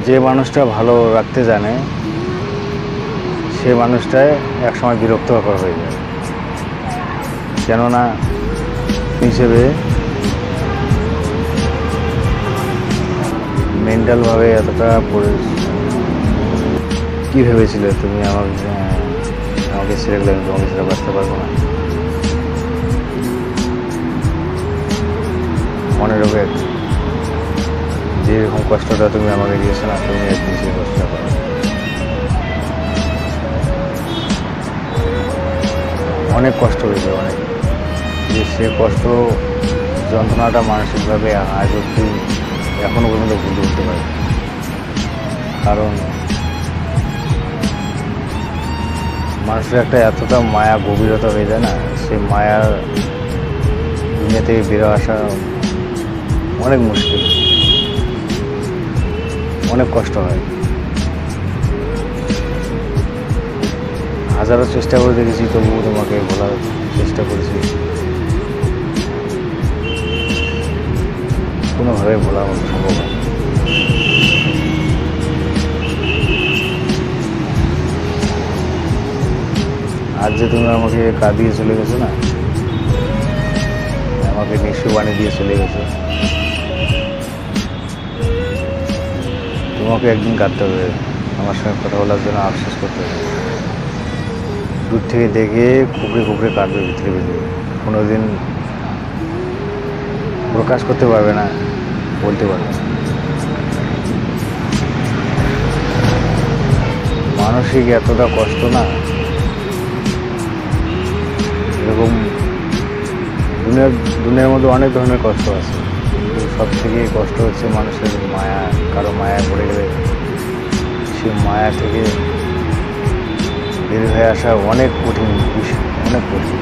যে মানুষটা ভালো রাখতে জানে সে মানুষটাই একসময় বিরক্তকর হয়ে যায়। কেননা হিসেবে মেন্টালভাবে এতটা কী ভেবেছিলে তুমি আমাকে ছেড়ে গেলে আমি তোমাকে ছেড়ে বাঁচতে পারবো না? মনে রাখবে যেরকম কষ্টটা তুমি আমাকে দিয়েছো না, তুমি একদিন সেই কষ্টটা পাবে। অনেক কষ্ট হয়েছে, অনেক, যে সে কষ্ট যন্ত্রণাটা মানসিকভাবে আজ অব্দি এখনও পর্যন্ত ভুলে উঠতে পারে। কারণ মানুষের একটা এতটা মায়া গভীরতা হয়ে যায় না, সে মায়ার দুনিয়া থেকে বেরো আসা অনেক মুশকিল, অনেক কষ্ট হয়। হাজারো চেষ্টা করে দেখেছি, তবুও তোমাকে বলার চেষ্টা করেছি, কোনোভাবে বলার মতো সম্ভব হয়। আজ যে তুমি আমাকে কাঁদিয়ে চলে গেছো না, আমাকে নিঃস্ব বানিয়ে দিয়ে চলে গেছো, তোমাকে একদিন কাঁদতে হবে, আমার সঙ্গে কথা বলার জন্য আফসোস করতে হবে। দূর থেকে দেখে কুকড়ে কুকড়ে কাঁদবে ভিতরে ভিতরে, কোনোদিন প্রকাশ করতে পারবে না, বলতে পারবে না। মানসিক এতটা কষ্ট না, এরকম দুনিয়ার মধ্যে অনেক ধরনের কষ্ট আছে, কিন্তু সব থেকে কষ্ট হচ্ছে মানুষের মায়া। কারো মায়ায় পড়ে গেলে সে মায়া থেকে বের হয়ে আসা অনেক কঠিন বিষয়, অনেক কঠিন।